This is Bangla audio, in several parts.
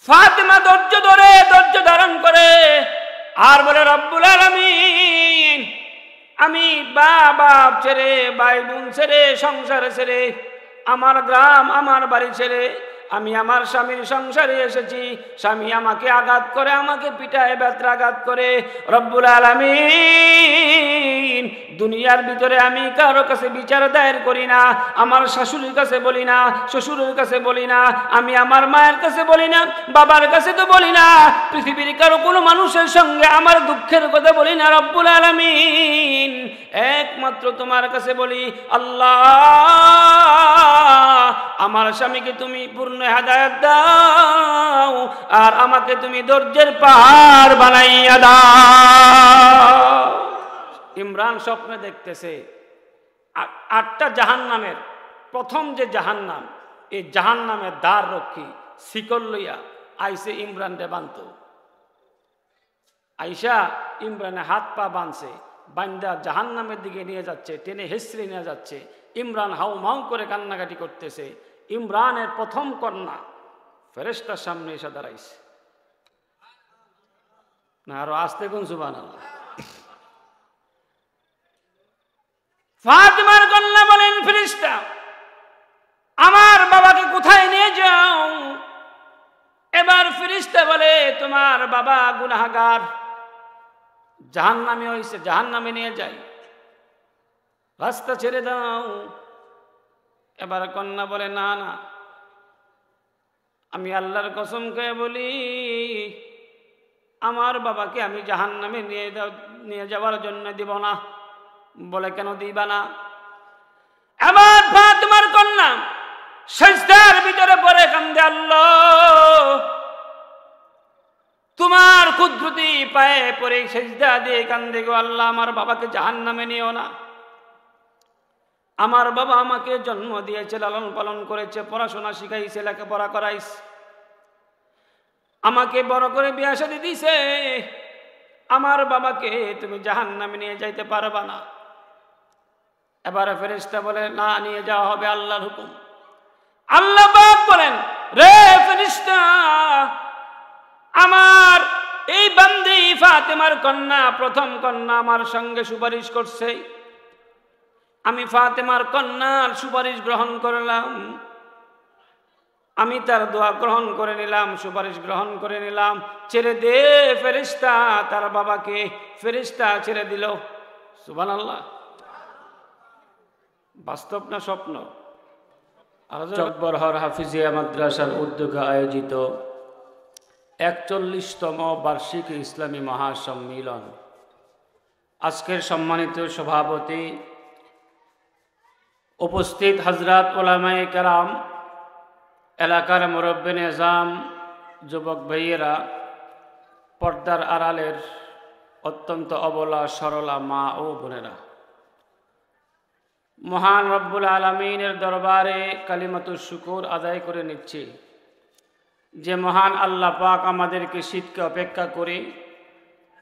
ফাতেমা ধৈর্য ধারণ করে আর বলে, রব্বুল আলামিন, আমি বাপ ছেড়ে, ভাই বোন ছেড়ে, সংসার ছেড়ে, আমার গ্রাম আমার বাড়ি ছেড়ে আমি আমার স্বামীর সংসারে এসেছি। স্বামী আমাকে আঘাত করে, আমাকে পিটায় ব্যত্রাঘাত করে। রব্বুল আলামিন, দুনিয়ার ভিতরে আমি কারো কাছে বিচার দায়ের করি না, আমার শাশুড়ির কাছে বলি না, শ্বশুরের কাছে বলি না, আমি আমার মায়ের কাছে বলি না, বাবার কাছে তো বলি না, পৃথিবীর কারো কোনো মানুষের সঙ্গে আমার দুঃখের কথা বলি না। রব্বুল আলামিন, একমাত্র তোমার কাছে বলি, আল্লাহ, আমার স্বামীকে তুমি পূর্ণ হেদায়েত দাও আর আমাকে তুমি ধৈর্যের পাহাড় বানাইয়া দাও। ইমরান স্বপ্নে দেখতেছে 8টা জাহান্নামের প্রথম যে জাহান্নাম, এই জাহান্নামের দ্বার রক্ষী শিকল লইয়া আইসে ইমরান রে বানত। আইসা ইমরানে হাত পা বাঁধছে, বান্দা জাহান্নামের দিকে নিয়ে যাচ্ছে, টেনে হেসড়ে নিয়ে যাচ্ছে। ইমরান হাউ মাউ করে কান্নাকাটি করতেছে। ইমরানের প্রথম কন্যা ফেরেশতার সামনে এসে দাঁড়াইছে। না আরো আসতে কোন সুবহানাল্লাহ। ফাতেমার কন্যা বলেন, ফেরেশতা, আমার বাবাকে কোথায় নিয়ে যাও? এবার ফেরেশতা বলে, তোমার বাবা গুনাহগার, জাহান্নামে হইছে, জাহান্নামে নিয়ে যাই, রাস্তা ছেড়ে দাও। এবার কন্যা বলে, না না, আমি আল্লাহর কসম খেয়ে বলি, আমার বাবাকে আমি জাহান্নামে নিয়ে যাওয়ার জন্য দিব না। বলে, কেন দিবা না? এবার ফাতেমার কন্যা সিজদার ভিতরে পড়ে কান্দে, আল্লাহ, তোমার কুদরতি পায়ে পড়ে সিজদা দিয়ে কান্দে, গো আল্লাহ, আমার বাবাকে জাহান্নামে নিও না। আমার বাবা আমাকে জন্ম দিয়েছে, লালন পালন করেছে, পড়াশোনা শিখাইছে, লেখাপড়া করাইছে, আমাকে বড় করে বিয়ে শাদী দিছে। আমার বাবাকে তুমি জাহান্নামে নিয়ে যাইতে পারবা না। এবারে ফেরেশতা বলে, না, নিয়ে যাওয়া হবে, আল্লাহর হুকুম। আল্লাহ পাক বলেন, রে ফেরেশতা, আমার এই বান্দি ফাতেমার কন্যা, প্রথম কন্যা আমার সঙ্গে সুপারিশ করছে, আমি ফাতেমার কন্যার সুপারিশ গ্রহণ করলাম, আমি তার দোয়া গ্রহণ করে নিলাম, সুপারিশ গ্রহণ করে নিলাম। ছেড়ে দে ফেরেশতা তার বাবাকে। ফেরেশতা ছেড়ে দিল। সুবহানাল্লাহ। বাস্তব না স্বপ্ন? জব্বরহর হাফিজিয়া মাদ্রাসার উদ্যোগে আয়োজিত 41তম বার্ষিক ইসলামী মহাসম্মিলন, আজকের সম্মানিত সভাপতি, উপস্থিত হযরত উলামায়ে কেরাম, এলাকার মুরব্বি নিজাম, যুবক ভাইয়েরা, পর্দার আড়ালের অত্যন্ত অবলা সরলা মা ও বোনেরা, মহান রব্বুল আলামিনের দরবারে কালিমাতুশ শুকর আদায় করে নিচ্ছি যে মহান আল্লাহ পাক আমাদেরকে শীতকে অপেক্ষা করে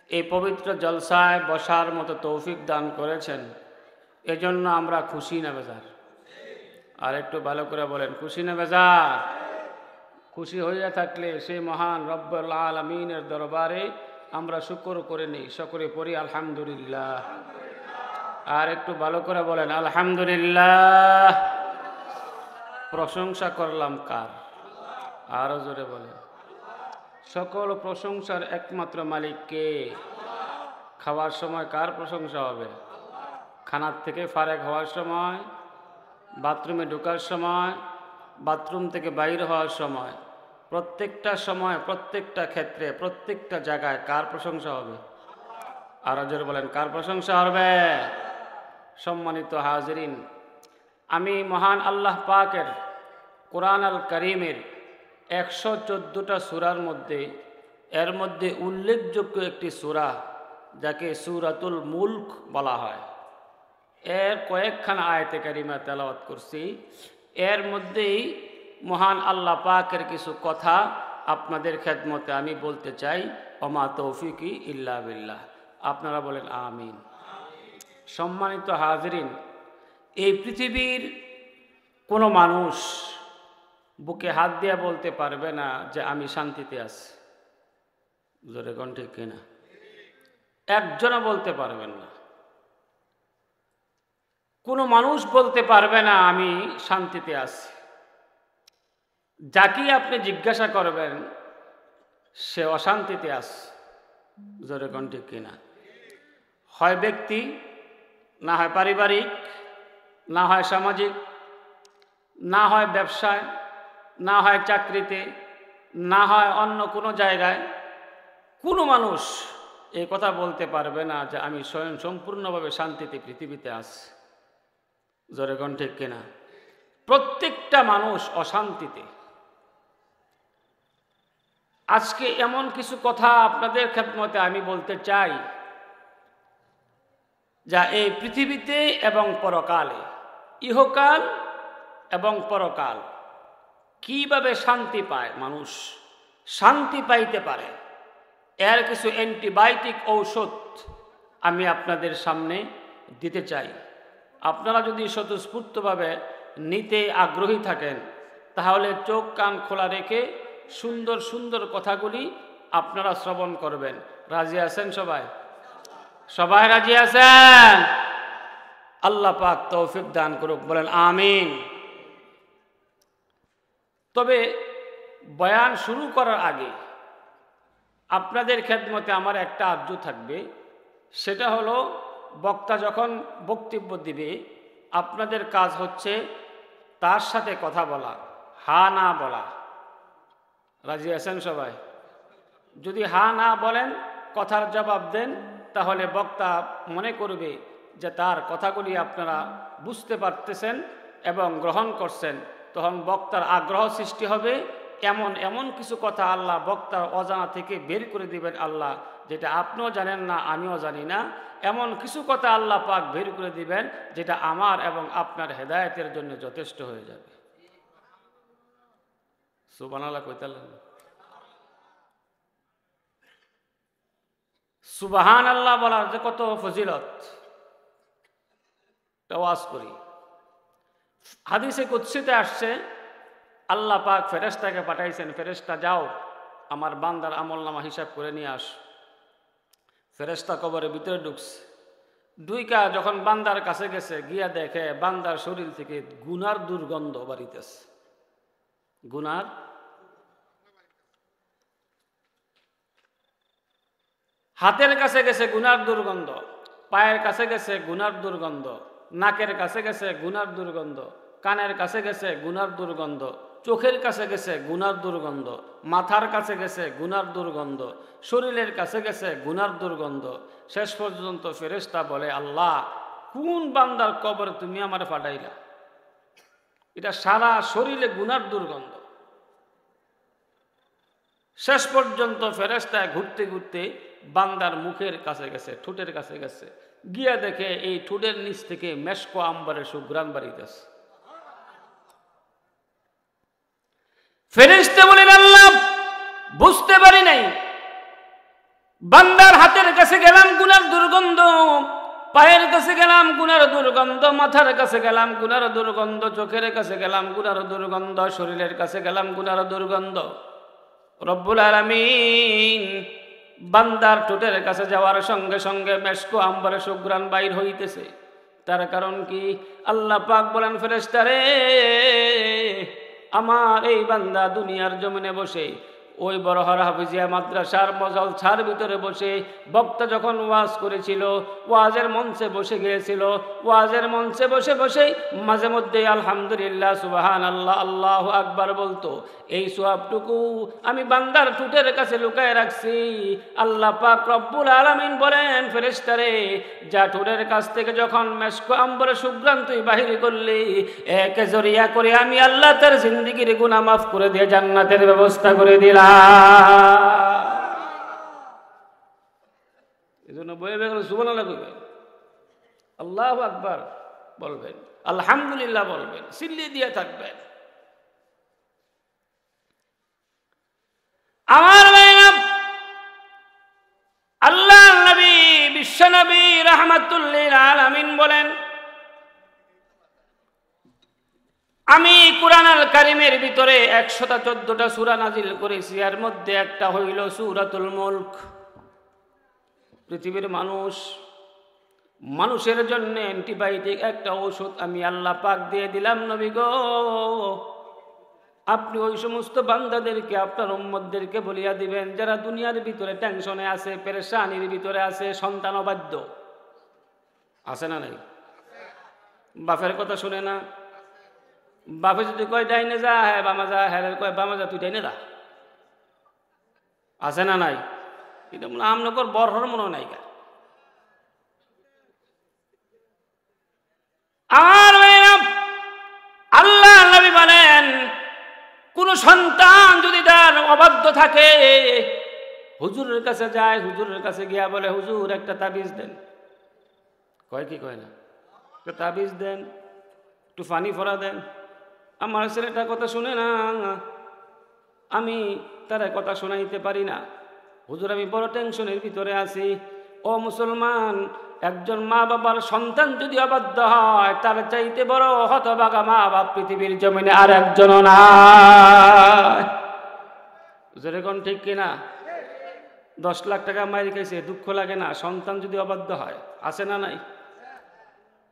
এই পবিত্র জলসায় বসার মতো তৌফিক দান করেছেন। এজন্য আমরা খুশি না বেজার? আর একটু ভালো করে বলেন, খুশি না বেজার? খুশি হইয়া থাকলে সেই মহান রব্বুল আলামিনের দরবারে আমরা শুকর করে নিই, সকলে পড়ি আলহামদুলিল্লাহ। আর একটু ভালো করে বলেন আলহামদুলিল্লাহ। প্রশংসা করলাম কার? আরো জোরে বলেন। সকল প্রশংসার একমাত্র মালিক কে? খাওয়ার সময় কার প্রশংসা হবে? খানার থেকে ফারেক হওয়ার সময়, বাথরুমে ঢোকার সময়, বাথরুম থেকে বাইর হওয়ার সময়, প্রত্যেকটা সময়, প্রত্যেকটা ক্ষেত্রে, প্রত্যেকটা জায়গায় কার প্রশংসা হবে? আরো জোরে বলেন, কার প্রশংসা হবে? সম্মানিত হাজিরিন, আমি মহান আল্লাহ পাকের কোরআন আল কারীমের 114টা সূরার মধ্যে এর মধ্যে উল্লেখযোগ্য একটি সূরা যাকে সূরাতুল মুলক বলা হয়, এর কয়েকখানা আয়াতে কারিমা তেলাওয়াত করছি। এর মধ্যেই মহান আল্লাহ পাকের কিছু কথা আপনাদের খেদমতে আমি বলতে চাই। ওমা তৌফিকি ইল্লা বিল্লাহ। আপনারা বলেন আমিন। সম্মানিত হাজিরিন, এই পৃথিবীর কোনো মানুষ বুকে হাত দিয়ে বলতে পারবে না যে আমি শান্তিতে আছি। জোরে কোন ঠিক কিনা? একজনও বলতে পারবেন না। কোনো মানুষ বলতে পারবে না আমি শান্তিতে আছি। যাকেই আপনি জিজ্ঞাসা করবেন সে অশান্তিতে আছে। জোরে কোন ঠিক কিনা? হয় ব্যক্তি, না হয় পারিবারিক, না হয় সামাজিক, না হয় ব্যবসায়, না হয় চাকরিতে, না হয় অন্য কোনো জায়গায়। কোনো মানুষ এই কথা বলতে পারবে না যে আমি স্বয়ং সম্পূর্ণভাবে শান্তিতে পৃথিবীতে আছি। জোরে কোন ঠিক কিনা? প্রত্যেকটা মানুষ অশান্তিতে। আজকে এমন কিছু কথা আপনাদের খেদমতে আমি বলতে চাই যা এই পৃথিবীতে এবং পরকালে, ইহকাল এবং পরকাল, কিভাবে শান্তি পায় মানুষ, শান্তি পাইতে পারে, এর কিছু অ্যান্টিবায়োটিক ঔষধ আমি আপনাদের সামনে দিতে চাই। আপনারা যদি স্বতঃস্ফূর্তভাবে নিতে আগ্রহী থাকেন তাহলে চোখ কান খোলা রেখে সুন্দর সুন্দর কথাগুলি আপনারা শ্রবণ করবেন। রাজি আছেন সবাই? সবাই রাজি আছেন? আল্লাহ পাক তৌফিক দান করুক, বলেন আমিন। তবে বয়ান শুরু করার আগে আপনাদের খেদমতে আমার একটা আরজু থাকবে। সেটা হলো বক্তা যখন বক্তব্য দিবে আপনাদের কাজ হচ্ছে তার সাথে কথা বলা, হা না বলা। রাজি আছেন সবাই? যদি হা না বলেন, কথার জবাব দেন, তাহলে বক্তা মনে করবে যে তার কথাগুলি আপনারা বুঝতে পারতেছেন এবং গ্রহণ করছেন। তখন বক্তার আগ্রহ সৃষ্টি হবে। এমন এমন কিছু কথা আল্লাহ বক্তার অজানা থেকে বের করে দিবেন আল্লাহ, যেটা আপনিও জানেন না আমিও জানি না। এমন কিছু কথা আল্লাহ পাক বের করে দিবেন যেটা আমার এবং আপনার হেদায়েতের জন্য যথেষ্ট হয়ে যাবে। সুবহানাল্লাহ কইতালেন? সুবহানাল্লাহ বলার যে কত ফজিলত, ওয়াজ করি। হাদিসে কুদসিতে আসছে আল্লাহ পাক ফেরেশতাকে পাঠাইছেন, ফেরেশতা যাও আমার বান্দার আমলনামা হিসাব করে নিয়ে আস। ফেরেশতা কবরের ভিতরে ঢুকছে, দুইকা যখন বান্দার কাছে গেছে, গিয়া দেখে বান্দার শরীর থেকে গুনার দুর্গন্ধ বাড়িতেছে। গুনার, হাতের কাছে গেছে গুনার দুর্গন্ধ, পায়ের কাছে গেছে গুনার দুর্গন্ধ, নাকের কাছে গেছে গুনার দুর্গন্ধ, কানের কাছে গেছে গুনার দুর্গন্ধ, চোখের কাছে গেছে গুনার দুর্গন্ধ, মাথার কাছে গেছে গুনার দুর্গন্ধ, শরীরের কাছে গেছে গুনার দুর্গন্ধ। শেষ পর্যন্ত ফেরেশতা বলে, আল্লাহ কোন বান্দার কবরে তুমি আমার পাঠাইলা? এটা সারা শরীরে গুনার দুর্গন্ধ। শেষ পর্যন্ত ফেরেশতা ঘুরতে ঘুরতে বান্দার মুখের কাছে গেছে, ঠোঁটের কাছে গেছে, গিয়া দেখে এই ঠোঁটের নিচ থেকে মেশকো আম্বারের সুঘ্রাণ বাড়িতেছে। ফেরেশতা বলেন, আল্লাহ বুঝতে পারি নাই, বান্দার হাতের কাছে গেলাম গুনার দুর্গন্ধ, পায়ের কাছে গেলাম গুনার দুর্গন্ধ, মাথার কাছে গেলাম গুনার দুর্গন্ধ, চোখের কাছে গেলাম গুনার দুর্গন্ধ, শরীরের কাছে গেলাম গুনার দুর্গন্ধ। রব্বুল আলামিন বান্দার ঠোঁটের কাছে যাওয়ার সঙ্গে সঙ্গে মেশকো আম্বরে সুঘ্রাণ বাইর হইতেছে। তার কারণ কি? আল্লাহ পাক বলেন, ফেরেশতারে আমার এই বান্দা দুনিয়ার জমিনে বসে ওই বড়হর হাফিজিয়া মাদ্রাসার মজলসার ভিতরে বসে বক্তা যখন ওয়াজ করেছিল, ওয়াজের মঞ্চে বসে গিয়েছিল, ওয়াজের মঞ্চে বসে বসেই মাঝে মধ্যে আলহামদুলিল্লাহ সুবহানাল্লাহ আল্লাহু আকবার বলতো। এই সওয়াবটুকু আমি বান্দার ঠোঁটের কাছে লুকায় রাখছি। আল্লাহ পাক রব্বুল আলামিন বলেন, ফেরেশতারে যা ঠোঁটের কাছ থেকে যখন মেশকো আম্বরে সুঘ্রাণ তুই বাহির করলি, একে জরিয়া করে আমি আল্লাহ তার জিন্দেগির গুনাহ মাফ করে দিয়ে জান্নাতের ব্যবস্থা করে দিলাম। এজন্য বয়ে বেগল সুবহানাল্লাহ কইবেন, আল্লাহু আকবার বলবেন, আলহামদুলিল্লাহ বলবেন, সিল্লি দিয়ে থাকবেন। আমার ভাইরা, আল্লাহ নবী বিশ্ব নবী রাহমাতুল লিল আলামিন বলেন, আমি কুরআন আল কারীমের ভিতরে 114টা সূরা নাজিল করেছি, এর মধ্যে একটা হইল সূরাতুল মুলক। পৃথিবীর মানুষের জন্য অ্যান্টিবায়োটিক একটা ঔষধ আমি আল্লাহ পাক দিয়ে দিলাম। নবী গো, আপনি ওই সমস্ত বান্দাদেরকে, আপনার উম্মতদেরকে বলিয়া দিবেন যারা দুনিয়ার ভিতরে টেনশনে আছে, পেরেশানির ভিতরে আছে, সন্তান অবাধ্য আছে না নাই? বাপের কথা শুনে না। বাপে যদি কয় ডাইনে যা, হ্যাঁ বামা যা, হ্যাঁ কয় বামা যা, তুই ডাইনে যা, আছে না নাই? এটা মনে আমনকর বরহর মনে নাই। আর আল্লাহ নবী বলেন, কোন সন্তান যদি তার অবাধ্য থাকে, হুজুরের কাছে যায়, হুজুরের কাছে গিয়া বলে হুজুর একটা তাবিজ দেন। কয় কি কয় না, একটা তাবিজ দেন, একটু পানি ফোড়া দেন। আমার ছেলেটা কথা শুনে না, আমি তার কথা শোনাইতে পারি না। হুজুর আমি বড় টেনশনের ভিতরে আছি। ও মুসলমান, একজন মা বাবার সন্তান যদি অবাধ্য হয়, তার চাইতে বড় হতভাগা মা বাপ পৃথিবীর জমিনে আর একজনও নাই। যেরকম ঠিক কিনা? 10 লাখ টাকা মাইর খাইছে, দুঃখ লাগে না সন্তান যদি অবাধ্য হয়? আছে না নাই?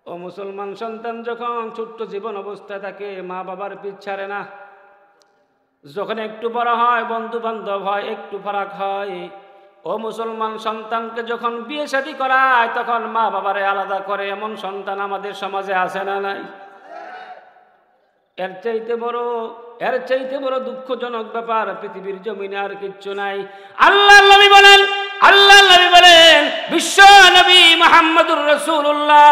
ও মুসলমান, সন্তান যখন ছোট্ট জীবন অবস্থায় থাকে, মা বাবার পিছ ছাড়ে না। যখন একটু বড় হয়, বন্ধু বান্ধব হয়, একটু ফারাক হয়। ও মুসলমান, সন্তানকে যখন বিয়ে শাদী করায়, তখন মা বাবারে আলাদা করে। এমন সন্তান আমাদের সমাজে আছে না নাই? এর চাইতে বড় দুঃখজনক ব্যাপার পৃথিবীর জমিনে আর কিচ্ছু নাই। আল্লাহ নবী বলেন, বিশ্ব নবী মুহাম্মদুর রাসূলুল্লাহ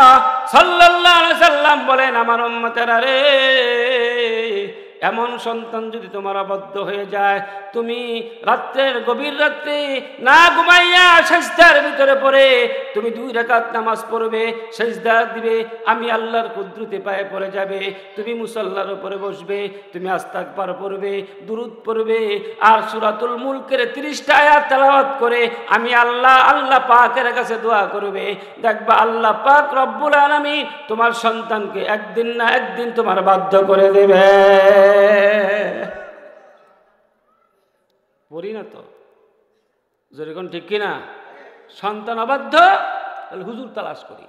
সাল্লাল্লাহু আলাইহি সাল্লাম বলেন, আমার উম্মতেরা রে, এমন সন্তান যদি তোমার অবাধ্য হয়ে যায়, তুমি গভীর রাত্রে না ঘুমাইয়া সিজদার ভিতরে পড়ে তুমি 2 রাকাত নামাজ পড়বে, সিজদা দিবে, আমি আল্লাহর কুদরতে পায়ে পড়ে যাবে। তুমি মুসাল্লার উপরে বসবে, তুমি আস্তাগফার পড়বে, দুরূদ পড়বে, আর সূরাতুল মুলকের 30টা আয়াত তেলাওয়াত করে আমি আল্লাহ পাকের কাছে দোয়া করবে। দেখবা আল্লাহ পাক রব্বুল আলামিন তোমার সন্তানকে একদিন না একদিন তোমার বাধ্য করে দেবে। পড়ি না তো? যেরকম ঠিক কিনা? সন্তান অবাধ্য, তাহলে হুজুর তালাশ করি,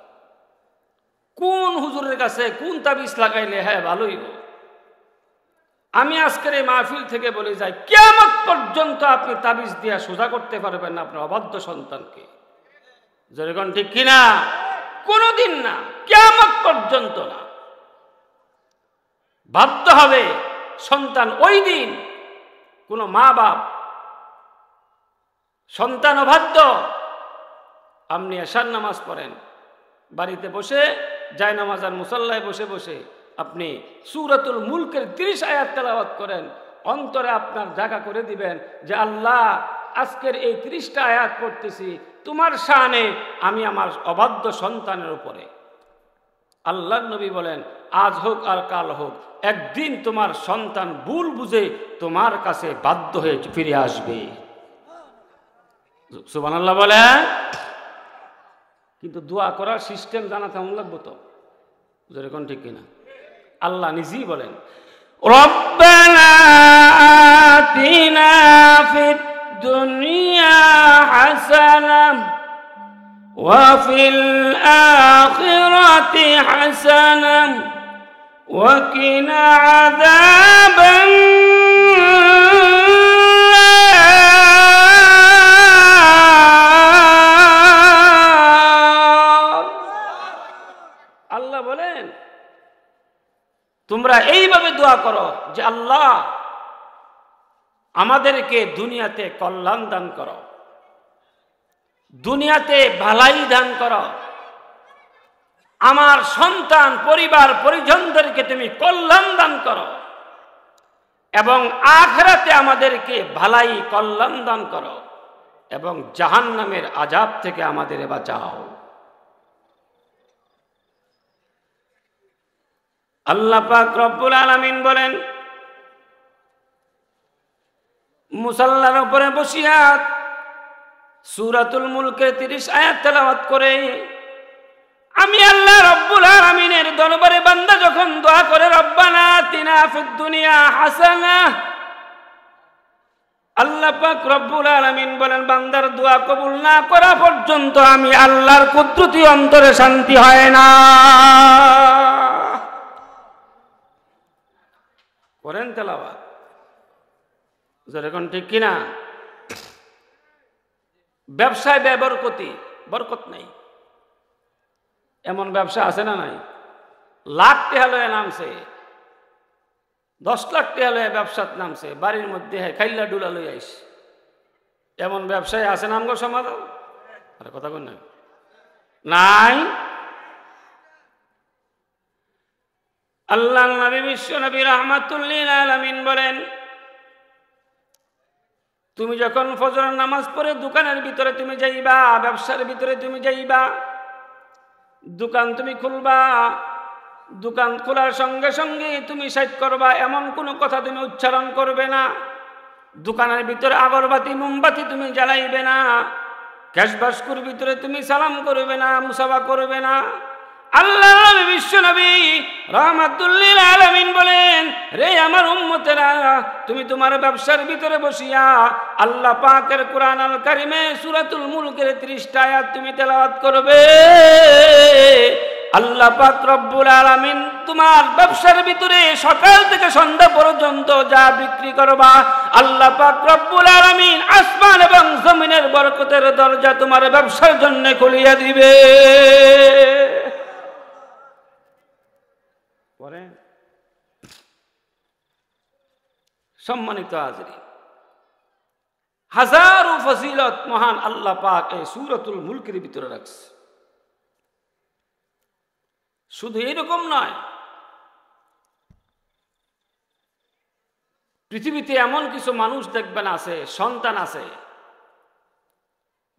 কোন হুজুরের কাছে কোন তাবিজ লাগাইলে হ্যাঁ ভালোই। আমি আজকের এই মাহফিল থেকে বলে যাই, কিয়ামত পর্যন্ত আপনি তাবিজ দিয়া সোজা করতে পারবেন না আপনার অবাধ্য সন্তানকে। যেরকম ঠিক কিনা? কোনদিন না, কিয়ামত পর্যন্ত না। ভাবতে হবে সন্তান ওই দিন, কোন মা বাপ সন্তান অবাধ্য, আপনি এশার নামাজ পড়েন, বাড়িতে বসে জায়নামাজ আর মুসাল্লায় বসে বসে আপনি সূরাতুল মুলকের 30 আয়াত তেলাওয়াত করেন, অন্তরে আপনার জায়গা করে দিবেন যে আল্লাহ আজকের এই 30টা আয়াত পড়তেছি তোমার শানে, আমি আমার অবাধ্য সন্তানের উপরে। আল্লাহর নবী বলেন, আজ হোক আর কাল হোক, একদিন তোমার সন্তান ভুল বুঝে তোমার কাছে বাধ্য হয়ে ফিরে আসবে। সুবহানাল্লাহ বলে। কিন্তু দোয়া করার সিস্টেম জানা কেমন লাগবে তো? যেরকম ঠিক কিনা? আল্লাহ নিজেই বলেন, রব্বানা আতিনা ফিদ দুনিয়া হাসানাহ ওয়া ফিল আখিরাতি হাসানাহ ওয়া কিনা আযাবান তোমরা এইভাবে দোয়া করো যে আল্লাহ আমাদেরকে দুনিয়াতে কল্যাণ দান করো, দুনিয়াতে ভালাই দান করো, আমার সন্তান পরিবার পরিজনদেরকে তুমি কল্যাণ দান করো, এবং আখিরাতে আমাদেরকে ভালাই কল্যাণ দান করো, এবং জাহান্নামের আযাব থেকে আমাদের বাঁচাও। আল্লাহ পাক রব্বুল আলামিন বলেন, মুসাল্লার উপরে বসিয়া সূরাতুল মুলকের 30 আয়াত তেলাওয়াত করে আমি আল্লাহ রব্বুল আলামিনের দরবারে বান্দা যখন দোয়া করে রব্বানা আতিনা ফিদ দুনিয়া হাসানা, আল্লাহ পাক রব্বুল আলামিন বলেন বান্দার দোয়া কবুল না করা পর্যন্ত আমি আল্লাহর কুদরতি অন্তরে শান্তি হয় না। করেন তেলাওয়াত যেরকম ঠিক কিনা? ব্যবসায় বেবরকতি, বরকত নাই, এমন ব্যবসা আছে না নাই? লাখ টাকা লয়ে নামছে, 10 লাখ টাকা লয়ে ব্যবসাত নামছে, বাড়ির মধ্যে খাইল্লা ডুলা লই আইস, এমন ব্যবসায় আছে নামগো সমাজ? আরে কথা কোন নাই? আল্লাহ নবী বিশ্ব নবী রাহমাতুল লিল আলামিন বলেন তুমি যখন ফজরের নামাজ পড়ে দোকানের ভিতরে তুমি যাইবা, ব্যবসার ভিতরে তুমি যাইবা, দোকান তুমি খুলবা, দোকান খোলার সঙ্গে সঙ্গে তুমি সাইড করবা, এমন কোনো কথা তুমি উচ্চারণ করবে না। দোকানের ভিতরে আগরবাতি মোমবাতি তুমি জ্বালাইবে না, ক্যাশ বাস্কুর ভিতরে তুমি সালাম করবে না, মুসাফা করবে না। আল্লাহ বিশ্ব নবী রাহমাতুল লিল আলামিন বলেন রে আমার উম্মতেরা, তুমি তোমার ব্যবসার ভিতরে বসিয়া আল্লাহ পাকের কোরআন আল কারিমে সূরাতুল মুলকের 30টা আয়াত তুমি তেলাওয়াত করবে। আল্লাহ পাক রব্বুল আলামিন তোমার ব্যবসার ভিতরে সকাল থেকে সন্ধ্যা পর্যন্ত যা বিক্রি করবা, আল্লাহ পাক রব্বুল আলামিন আসমান এবং জমিনের বরকতের দরজা তোমার ব্যবসার জন্য খুলিয়া দিবে। সম্মানিত হাজরিন, হাজারো ফজিলত মহান আল্লাহ পাক এই সূরাতুল মুলকের ভিতরে রাখছে। শুধু এরকম নয়, পৃথিবীতে এমন কিছু মানুষ দেখবেন আছে, সন্তান আছে,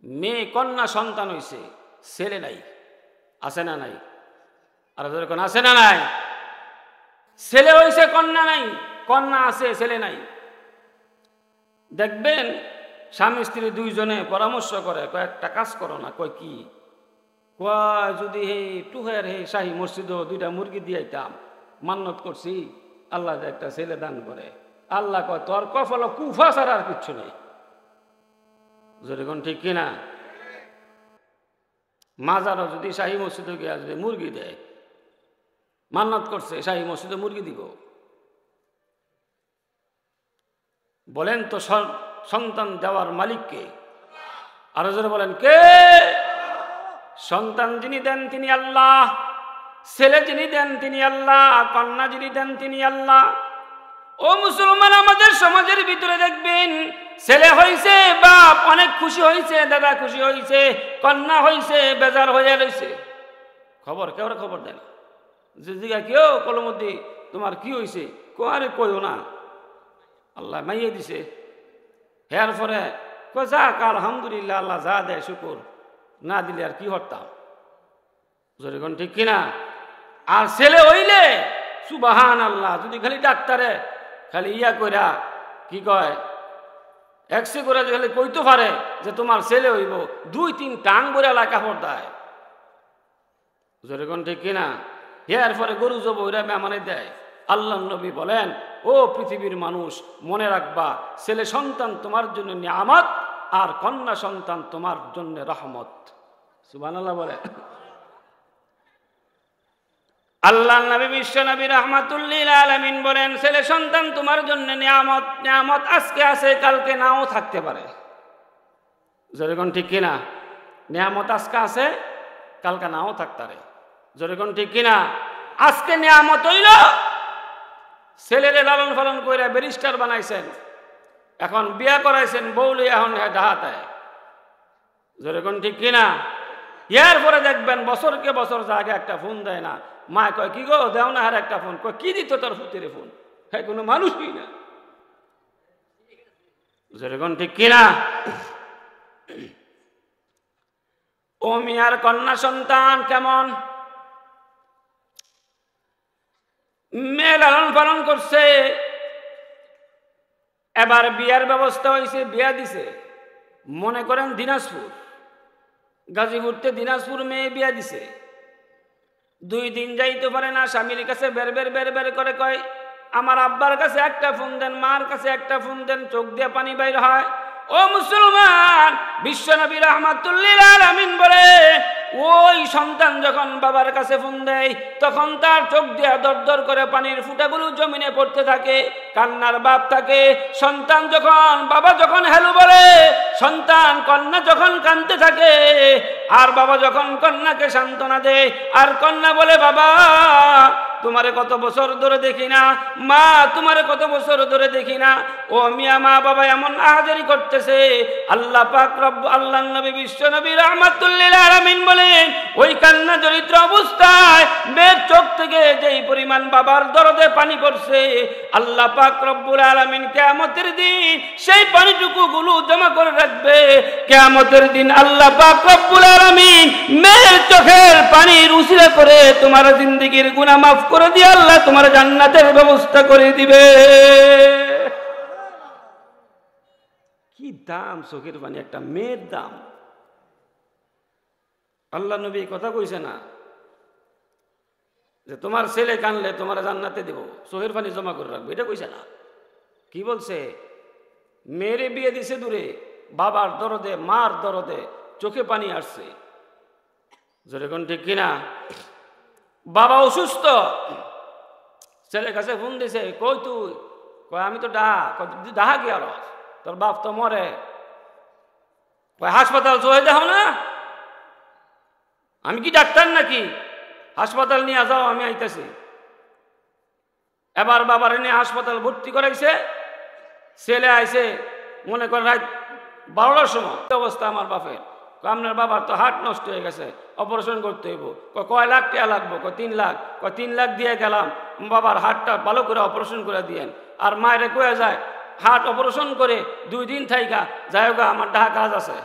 মেয়ে কন্যা সন্তান হইছে, ছেলে নাই, আছে না নাই? আর যখন আছে না নাই? ছেলে হইছে কন্যা নাই, কন্যা আছে ছেলে নাই। দেখবেন স্বামী স্ত্রী দুইজনে পরামর্শ করে, কয়েকটা কাজ করো না। কয় কি? কয় যদি হে টুহের হে শাহী মসজিদ 2টা মুরগি দিয়াইতাম, মান্নত করছি আল্লাহ যে একটা ছেলে দান করে। আল্লাহ কয় তোর কফল কুফা ছাড়া আর কিচ্ছু নেই। যেরকম ঠিক কিনা? মাজারও যদি শাহী মসজিদে গিয়ে যদি মুরগি দেয়, মান্নত করছে শাহী মসজিদে মুরগি দিব। বলেন তো সন্তান দেওয়ার মালিক কে? আরো জোরে বলেন কে? সন্তান যিনি দেন তিনি আল্লাহ, ছেলে যিনি দেন তিনি আল্লাহ, কন্যা যিনি দেন তিনি আল্লাহ। ও মুসলমান, আমাদের সমাজের ভিতরে দেখবেন ছেলে হইছে বাপ অনেক খুশি হইছে, দাদা খুশি হইছে, কন্যা হইছে বেজার হয়ে রয়েছে। খবর কেউ খবর দেন যে জিগা কেউ কলমদ্দি তোমার কি হইছে? আরে কইও না, আল্লাহ মাইয়ে দিছে। হেয়ার পরে যাক আলহামদুলিল্লাহ, আল্লাহ যা দেয় শুকুর, না দিলে আর কি হরতাম। যেরকম ঠিক কিনা? আর ছেলে হইলে সুবাহান আল্লাহ, যদি খালি ডাক্তারে খালি ইয়া কইরা কি কয় এক্সরে করে খালি কইতে পারে যে তোমার ছেলে হইব, 2-3 টাং বইরা লেখা পড়তায়। যেরকম ঠিক কিনা? হেয়ার পরে গরু জব ওইরা মেহমানে দেয়। আল্লাহ নবী বলেন ও পৃথিবীর মানুষ, মনে রাখবা ছেলে সন্তান তোমার জন্য নিয়ামত আর কন্যা সন্তান তোমার জন্য রহমত। সুবহানাল্লাহ বলে। আল্লাহ নবী বিশ্ব নবী রাহমাতুল লিল আলামিন বলেন ছেলে সন্তান তোমার জন্য নিয়ামত। নিয়ামত আজকে আছে, কালকে নাও থাকতে পারে। যেরকম ঠিক কিনা? নিয়ামত আজকে আছে, কালকে নাও থাকতে পারে। যেরকম ঠিক কিনা? আজকে নিয়ামত হইল ছেলেরে লালন পালন করে ব্যারিস্টার বানাইছেন, এখন বিয়া করাইছেন, বউলি এখন ডাহাতায়। যেরকম ঠিক কিনা? ইয়ার পরে দেখবেন বছরকে বছর জায়গা একটা ফোন দেয় না। মা কয় কি গো দেও না আর একটা ফোন? কয় কি দিত তোর ফুতেরে ফোন? হ্যাঁ কোনো মানুষই না। যেরকম ঠিক কিনা? ও মিয়ার কন্যা সন্তান কেমন? মেয়ে লালন পালন করছে, এবার বিয়ার ব্যবস্থা হয়েছে, বিয়া দিছে। মনে করেন দিনাজপুর, গাজীপুরতে দিনাজপুর মেয়ে বিয়া দিছে। 2 দিন যাইতে পারে না, স্বামীর কাছে বের বের বের বের করে কয় আমার আব্বার কাছে একটা ফোন দেন, মার কাছে একটা ফোন দেন, চোখ দিয়ে পানি বাইর হয়। ও মুসলমান, বিশ্বনবী রাহমাতুল্লিল আলামিন বলে ওই সন্তান যখন বাবার কাছে ফোন দেয় তখন তার চোখ দিয়ে দর দর করে পানির ফুটাগুলো জমিনে পড়তে থাকে, কান্নার ভাব থাকে। সন্তান যখন বাবা যখন হ্যালো বলে, সন্তান কন্যা যখন কাঁদতে থাকে, আর বাবা যখন কন্যাকে সান্ত্বনা দেয়, আর কন্যা বলে বাবা তোমারে কত বছর ধরে দেখি না, মা তোমারে কত বছর ধরে দেখি না। ও মিয়া, মা বাবা এমন আহাজারি করতেছে, আল্লাহ পাক রব্ব আল্লাহ নবী বিশ্ব নবী রাহমাতুল্লিল আলামিন বলেন ওই কান্না জড়িত অবস্থায় মেয়ের চোখ থেকে যেই পরিমাণ বাবার দরদে পানি পড়ছে, আল্লাহ পাক রব্বুল আলামিন কিয়ামতের দিন সেই পানিটুকু গুলো জমা করে রাখবে। কিয়ামতের দিন আল্লাহ পাক রব্বুল আলামিন মেয়ের চোখের পানির উসিলা করে তোমার জিন্দেগীর গুনাহ মাফ করে দিয়ে আল্লাহ তোমার জান্নাতের ব্যবস্থা করে দিবে। কি দাম চোখের পানি, একটা মেয়ের দাম। আল্লাহ নবী কথা কইছে না যে তোমার ছেলে কানলে তোমার জান্নাতে দেব, চোখের পানি জমা করে রাখবো, এটা কইছে না। কি বলছে? মেয়েরে বিয়ে দিছে দূরে, বাবার দরদে মার দরদে চোখে পানি আসছে। যেরকম ঠিক কিনা? বাবা অসুস্থ, ছেলের কাছে ফোন দিছে, কই তুই? কয় আমি তো ডাহা কি আর তোর বাপ তো মরে। কয় হাসপাতাল চলে যাও না, আমি কি ডাক্তার নাকি? হাসপাতাল নিয়ে যাও, আমি আইতেছি। এবার বাবার নিয়ে হাসপাতাল ভর্তি করাইছে। ছেলে আইছে মনে করেন রাত 12টার সময়। অবস্থা আমার বাপের, আপনার বাবার তো হার্ট নষ্ট হয়ে গেছে, অপারেশন করতে হইব। কয় লাখ টাকা লাগবো? 3 লাখ। 3 লাখ দিয়ে গেলাম, বাবার হার্টটা ভালো করে অপারেশন করে দিয়েন। আর মায়েরে কয়ে যায় হার্ট অপারেশন করে 2 দিন থাইকা যাই হোক আমার ডাহা কাজ আছে।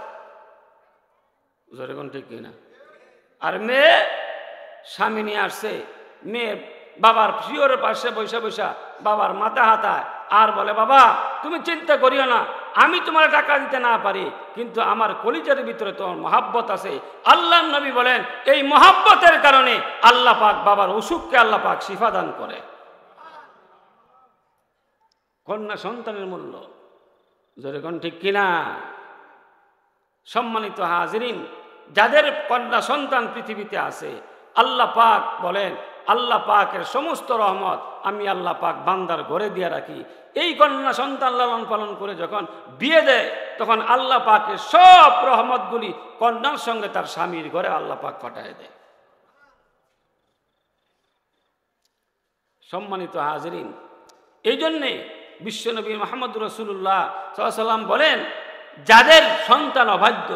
যেরকম ঠিক কিনা? আর মেয়ে স্বামী নিয়ে আসছে, মেয়ে বাবার শিওরের পাশে বৈশা বৈশা বাবার মাথা হাতায় আর বলে বাবা তুমি চিন্তা করিও না, আমি তোমার টাকা দিতে না পারি, কিন্তু আমার কলিজার ভিতরে তোমার মহাব্বত আছে। আল্লাহ নবী বলেন এই মহাব্বতের কারণে আল্লাহ পাক বাবার অসুখকে আল্লাহ পাক শিফা দান করে। কন্যা সন্তানের মূল্য, যেরকম ঠিক কিনা? সম্মানিত হাজিরিন, যাদের কন্যা সন্তান পৃথিবীতে আছে আল্লাহ পাক বলেন আল্লাহ পাকের সমস্ত রহমত আমি আল্লাহ পাক বান্দার ঘরে দিয়ে রাখি। এই কন্যা সন্তান লালন পালন করে যখন বিয়ে দেয় তখন আল্লাহ পাকের সব রহমতগুলি কন্যার সঙ্গে তার স্বামীর ঘরে আল্লাহ পাক পাঠায় দেয়। সম্মানিত হাজিরিন, এই জন্যে বিশ্বনবী মুহাম্মদ রাসূলুল্লাহ সাল্লাল্লাহু আলাইহি ওয়াসাল্লাম বলেন যাদের সন্তান অবাধ্য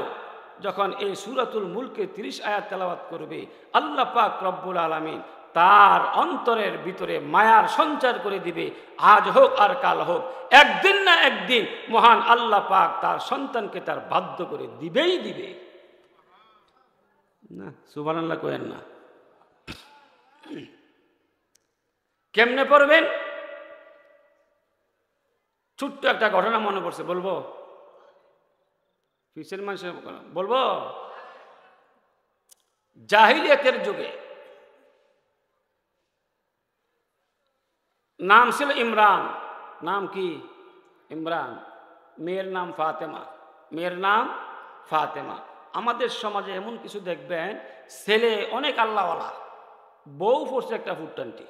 যখন এই সূরাতুল মুলকে 30 আয়াত তেলাওয়াত করবে আল্লাহ পাক রব্বুল আলামিন তার অন্তরের ভিতরে মায়ার সঞ্চার করে দিবে। আজ হোক আর কাল হোক, একদিন না একদিন মহান আল্লাহ পাক তার সন্তানকে তার বাধ্য করে দিবেই দিবে। না সুবহানাল্লাহ কইেন না। কেমনে পড়বেন? ছোট্ট একটা ঘটনা মনে পড়ছে, বলবো? পিছের মানুষের বলবো? জাহিলিয়াতের যুগে নাম ছিল ইমরান। নাম কি? ইমরান। মেয়ের নাম ফাতেমা। মেয়ের নাম ফাতেমা। আমাদের সমাজে এমন কিছু দেখবেন ছেলে অনেক আল্লাহওয়ালা, বউ পড়ছে একটা ফুটটান্টি,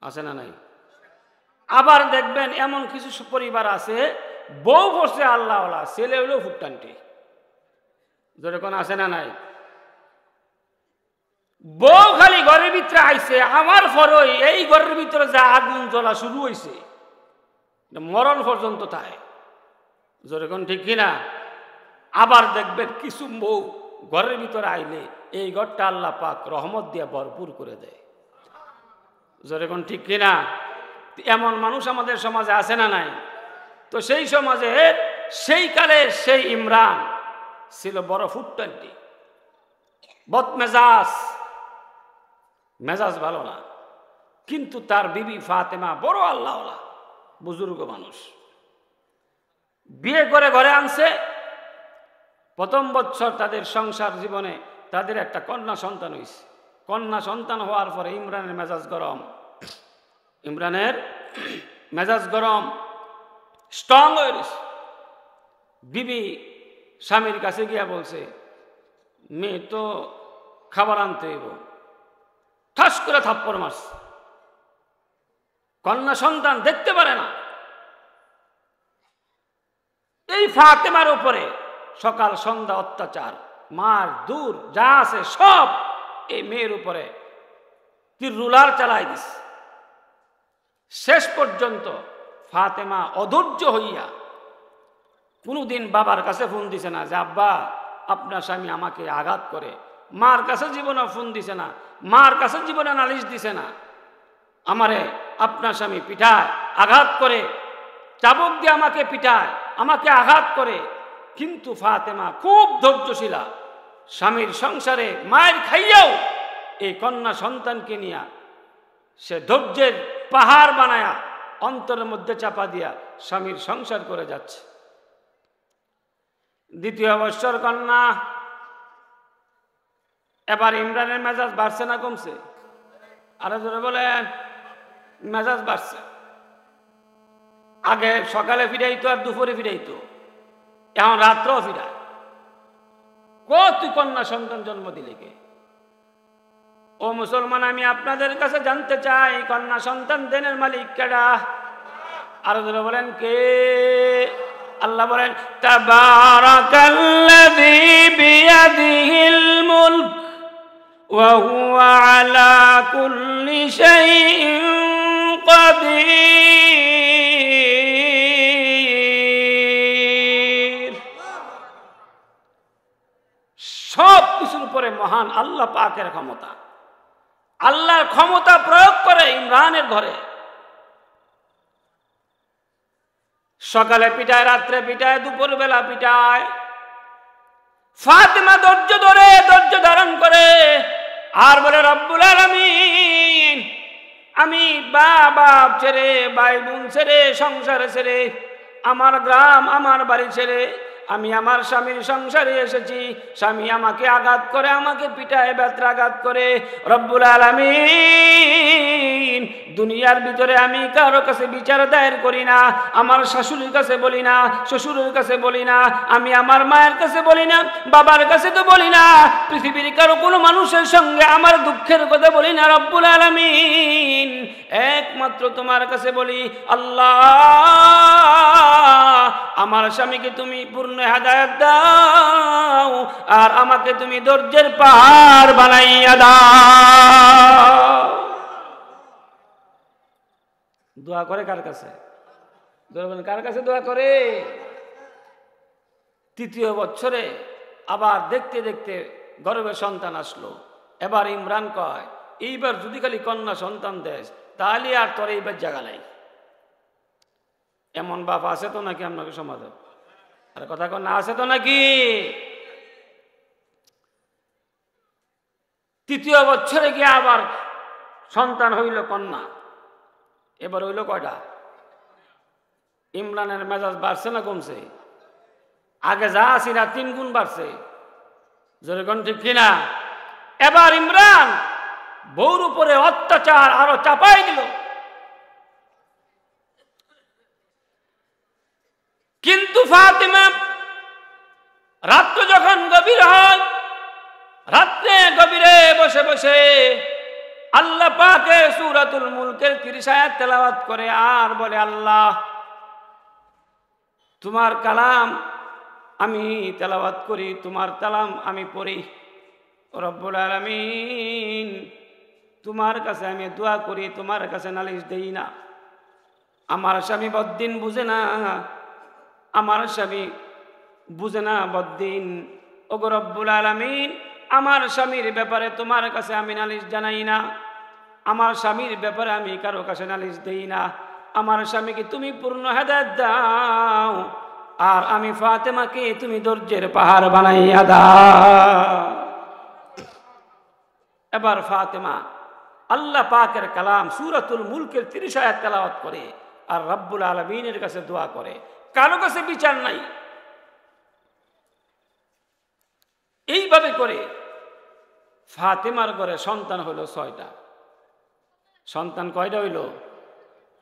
আছে না নাই? আবার দেখবেন এমন কিছু পরিবার আছে বউ পড়ছে আল্লাহওয়ালা, ছেলে হইলেও ফুটটান্টি। যেরকম আছে না নাই? বউ খালি ঘরের ভিতরে আইছে, আমার পরই এই ঘরের ভিতরে যা আগুন জ্বলা শুরু হয়েছে মরণ পর্যন্ত তাই। যেরকম ঠিক কিনা? আবার দেখবেন কিছু বউ ঘরের ভিতরে আইলে এই ঘরটা আল্লাহ পাক রহমত দিয়ে ভরপুর করে দেয়। যেরকম ঠিক কিনা? এমন মানুষ আমাদের সমাজে আছে না নাই? তো সেই সমাজে সেই কালে সেই ইমরান ছিল বড় ফুটটান্টি, বদমেজাজ, মেজাজ ভালো না, কিন্তু তার বিবি ফাতেমা বড় আল্লাহওয়ালা বুজুর্গ মানুষ। বিয়ে করে ঘরে আনছে, প্রথম বছর তাদের সংসার জীবনে তাদের একটা কন্যা সন্তান হয়েছে। কন্যা সন্তান হওয়ার পরে ইমরানের মেজাজ গরম, ইমরানের মেজাজ গরম, স্ট্রং হয়ে গেছে। বিবি স্বামীর কাছে গিয়া বলছে, মেয়ে তো খাবার আনতে হইব, ঠাস করে থাপ্পড় মারছে। কন্যা সন্তান দেখতে পারে না। এই ফাতেমার উপরে সকাল সন্ধ্যা অত্যাচার, মার দূর যা আছে সব এই মেয়ের উপরে রুলার চালাই দিস। শেষ পর্যন্ত ফাতেমা অধৈর্য হইয়া কোনোদিন বাবার কাছে ফোন দিছে না যে আব্বা আপনার স্বামী আমাকে আঘাত করে। মার কাছে জীবনে ফোন দিছে না, মার কাছে জীবনে নালিশ দিছে না, আমারে আপনার স্বামী পিঠায় আঘাত করে, চাবুক দিয়ে আমাকে পিঠায়, আমাকে আঘাত করে। কিন্তু ফাতেমা খুব ধৈর্যশীলা, স্বামীর সংসারে মায়ের খাইয়াও এই কন্যা সন্তানকে নিয়া সে ধৈর্যের পাহাড় বানায়া অন্তরের মধ্যে চাপা দিয়া স্বামীর সংসার করে যাচ্ছে। দ্বিতীয় বৎসর কন্যা। এবার ইমরানের মেজাজ বাড়ছে না কমছে? আরো জোরে বলেন, মেজাজ বাড়ছে। আগে সকালে ফিরাইতো আর দুপুরে ফিরাইতো, এখন রাত্রেও ফিরায়। তুই কন্যা সন্তান জন্ম দিলে কে? ও মুসলমান, আমি আপনাদের কাছে জানতে চাই কন্যা সন্তান দেনের মালিক কেডা? আরো জোরে বলেন কে? আল্লাহ বলেন, তাবারাকাল্লাযী বিয়াদিহিল মুলক ওয়া হুয়া আলা কুল্লি শাইইন কাদির। সব কিছুর উপরে মহান আল্লাহ পাকের ক্ষমতা। আল্লাহর ক্ষমতা প্রয়োগ করে ইমরানের ঘরে। সকালে পিটায়, রাত্রে পিটায়, দুপুর বেলা পিটায়। ফাতেমা ধৈর্য ধরে, ধৈর্য ধারণ করে আর বলে, রব্বুল আলামিন, আমি বাবা ছেড়ে, ভাই বোন ছেড়ে, সংসার ছেড়ে, আমার গ্রাম, আমার বাড়ি ছেড়ে আমি আমার স্বামীর সংসারে এসেছি। স্বামী আমাকে আঘাত করে, আমাকে পিটায়, ব্যত্রাঘাত করে। রব্বুল আলামিন, দুনিয়ার ভিতরে আমি কারো কাছে বিচার দায়ের করি না, আমার শাশুড়ির কাছে বলি না, শ্বশুরের কাছে বলি না, আমি আমার মায়ের কাছে বলি না, বাবার কাছে তো বলি না, পৃথিবীর কারো কোনো মানুষের সঙ্গে আমার দুঃখের কথা বলি না। রব্বুল আলামিন, একমাত্র তোমার কাছে বলি, আল্লাহ আমার স্বামীকে তুমি পূর্ণ হেদায়েত দাও আর আমাকে তুমি ধৈর্যের পাহাড় বানাইয়া দাও। দোয়া করে কার কাছে? কার কাছে দোয়া করে? তৃতীয় বছরে আবার দেখতে দেখতে গর্ভে সন্তান আসলো। এবার ইমরান কয়, এইবার যদি খালি কন্যা সন্তান দেশ তাহলে আর তোর এইবার জায়গা নাই। এমন বাপ আছে তো নাকি আপনাকে সমাজে? আর কথা কন না, আছে তো নাকি? তৃতীয় বছরে গিয়ে আবার সন্তান হইল কন্যা। এবার হইল কয়টা? ইমরানের মেজাজ বাড়ছে না কমছে? আগে যা আছি না 3 গুণ বাড়ছে। যেরকম ঠিক কিনা? এবার ইমরান বউর উপরে অত্যাচার আরো চাপাই দিল। কিন্তু ফাতেমা রাত্র যখন গভীর হয়, রাত্রে গভীরে বসে বসে আল্লাহ পাকের সূরাতুল মুলকের 30 আয়াত তেলাওয়াত করে আর বলে, আল্লাহ তোমার কালাম আমি তেলাওয়াত করি, তোমার কালাম আমি পড়ি। রব্বুল আলামিন, তোমার কাছে আমি দোয়া করি, তোমার কাছে নালিশ দেই না। আমার স্বামী বদ্দিন বুঝে না, আমার স্বামী বুঝে না বদ্দিন। ওগো রব্বুল আলামিন, আমার স্বামীর ব্যাপারে তোমার কাছে আমি নালিশ জানাই না, আমার স্বামীর ব্যাপারে আমি কারো কাছে নালিশ দেই না। আমার স্বামীকে তুমি পূর্ণ হেদায়েত দাও আর আমি ফাতেমাকে তুমি ধৈর্যের পাহাড় বানাইয়া দাও। এবার ফাতেমা আল্লাহ পাকের কালাম সূরাতুল মুলকের 30 আয়াত তেলাওয়াত করে আর রব্বুল আলামিনের কাছে দোয়া করে, কারো কাছে বিচার নাই। এইভাবে করে ফাতেমার ঘরে সন্তান হইল 6টা। সন্তান কয়টা হইল?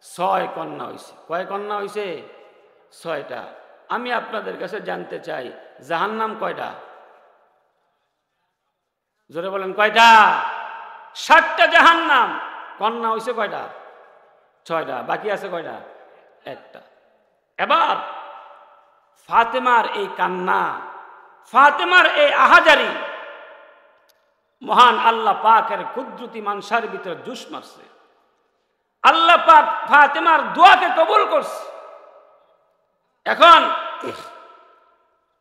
6 কন্যা হইছে। কয় কন্যা হইছে? 6টা। আমি আপনাদের কাছে জানতে চাই, জাহান্নাম কয়টা? জোরে বলেন কয়টা? 7টা জাহান্নাম। কন্যা হইছে কয়টা? 6টা। বাকি আছে কয়টা? 1টা। এবার ফাতেমার এই কান্না, ফাতেমার এই আহাজারি মহান আল্লাহ পাকের কুদরতি মানসার ভিতরে জুস মারছে। আল্লাহ পাক ফাতেমার দোয়াকে কবুল করছে। এখন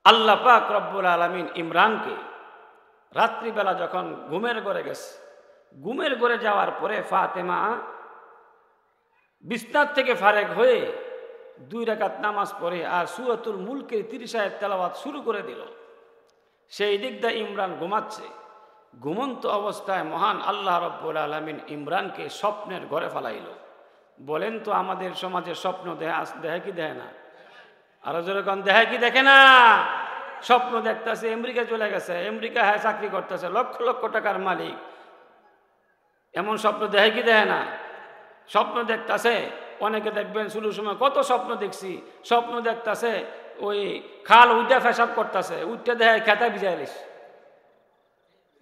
আল্লাহ পাক রব্বুল আলামিন ইমরানকে রাত্রিবেলা যখন ঘুমের ঘরে গেছে, ঘুমের ঘরে যাওয়ার পরে ফাতেমা বিছনার থেকে ফারেক হয়ে 2 রাকাত নামাজ পড়ে আর সূরাতুল মুলকের 30 আয়াত তেলাওয়াত শুরু করে দিল। সেই দিক দিয়ে ইমরান ঘুমাচ্ছে। ঘুমন্ত অবস্থায় মহান আল্লাহ রব্বুল আলামিন ইমরানকে স্বপ্নের ঘরে ফেলাইল। বলেন তো আমাদের সমাজে স্বপ্ন দেহে কি দেয় না? আরো যেরকম দেহে কি দেখে না? স্বপ্ন দেখতেছে আমেরিকা চলে গেছে, আমেরিকা হ্যাঁ চাকরি করতেছে, লক্ষ লক্ষ টাকার মালিক। এমন স্বপ্ন দেহে কি দেয় না? স্বপ্ন দেখতেছে। অনেকে দেখবেন শুরুর সময় কত স্বপ্ন দেখছি, স্বপ্ন দেখতেছে ওই খাল উইটা পেশাব করতেছে, উঠতে দেয় খেতা ভিজাইলিস।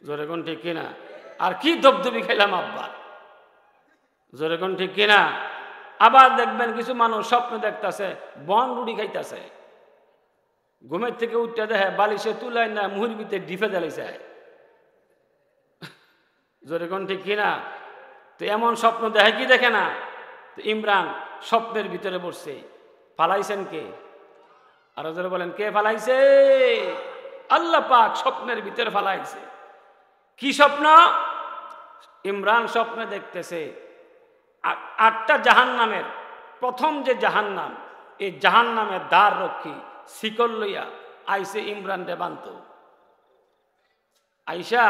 জোরে কোন ঠিক কিনা? আর কি দবদবি খেলাম আব্বার। জোরে কোন ঠিক কিনা? আবার দেখবেন কিছু মানুষ স্বপ্ন দেখতেছে বন রুটি খাইতেছে, ঘুমের থেকে উঠতে দেয় বালিশে তুলায় না মুহুর ভিতরে ডিফে জ্বালিয়েছে। জোরে কোন ঠিক কিনা? তো এমন স্বপ্ন দেখে কি দেখে না? তো ইমরান স্বপ্নের ভিতরে বসছে। ফালাইছেন কে? আরো জোরে বলেন কে ফালাইছে? আল্লাহ পাক স্বপ্নের ভিতরে ফালাইছে। কি স্বপ্ন? ইমরান স্বপ্নে দেখতেছে 8টা জাহান্নামের প্রথম যে জাহান্নাম, এই জাহান্নামের দ্বার রক্ষী শিকল লইয়া আইসে ইমরান রে বানত। আইসা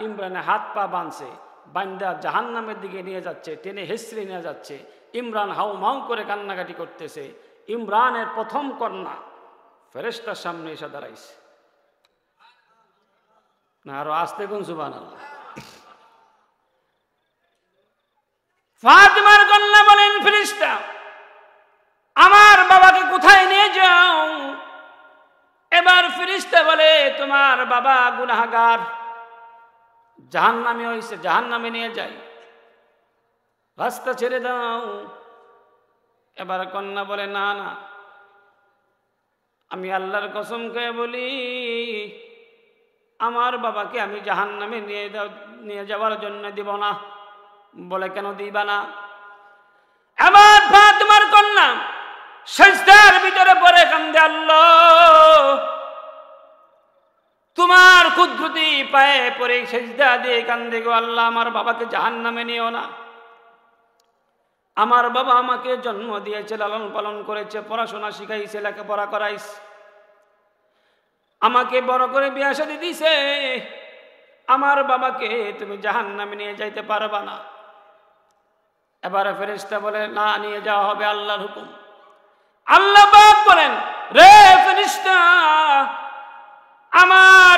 ইমরানে হাত পা বাঁধছে, বান্দা জাহান্নামের দিকে নিয়ে যাচ্ছে, টেনে হেসড়ে নিয়ে যাচ্ছে। ইমরান হাউ মাউ করে কান্নাকাটি করতেছে। ইমরানের প্রথম কন্যা ফেরেশতার সামনে এসে দাঁড়াইছে। না আরো আসতে কোন সুবহানাল্লাহ। ফাতেমার কন্যা বলেন, ফেরেশতা আমার বাবাকে কোথায় নিয়ে যাও? এবার ফেরেশতা বলে, তোমার বাবা গুনাহগার, জাহান্নামে হইছে, জাহান্নামে নিয়ে যাই, রাস্তা ছেড়ে দাও। এবার কন্যা বলে, না না, আমি আল্লাহর কসম খেয়ে বলি আমার বাবাকে আমি জাহান্নামে নিয়ে যাওয়ার জন্য দিব না। বলে, কেন দিবা না? এবার ফাতেমার কন্যা সিজদার ভিতরে পড়ে কান্দে, আল্লাহ তোমার কুদরতি পায়ে পড়ে সিজদা দিয়ে কান্দে গো আল্লাহ, আমার বাবাকে জাহান্নামে নিও না। আমার বাবা আমাকে জন্ম দিয়েছে, লালন পালন করেছে, পড়াশোনা শিখাইছে, লেখাপড়া করাইছে, আমাকে বড় করে বিয়ে শাদী দিছে। আমার বাবাকে তুমি জাহান্নামে নিয়ে যাইতে পারবা না। এবারে ফেরেশতা বলে, না, নিয়ে যাওয়া হবে, আল্লাহর হুকুম। আল্লাহ পাক বলেন, রে ফেরেশতা, আমার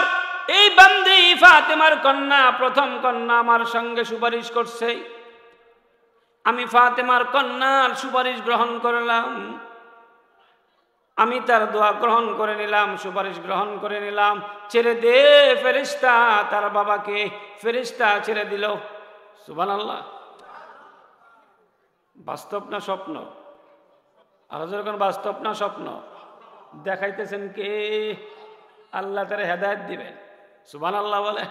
এই বান্দি ফাতেমার কন্যা, প্রথম কন্যা আমার সঙ্গে সুপারিশ করছে, আমি ফাতেমার কন্যার সুপারিশ গ্রহণ করলাম, আমি তার দোয়া গ্রহণ করে নিলাম, সুপারিশ গ্রহণ করে নিলাম। ছেড়ে দে ফেরেশতা তার বাবাকে। ফেরেশতা ছেড়ে দিল। সুবহানাল্লাহ। বাস্তব না স্বপ্ন? আর যখন বাস্তব না স্বপ্ন দেখাইতেছেন কে? আল্লাহ তার হেদায়েত দিবেন। সুবহানাল্লাহ বলে।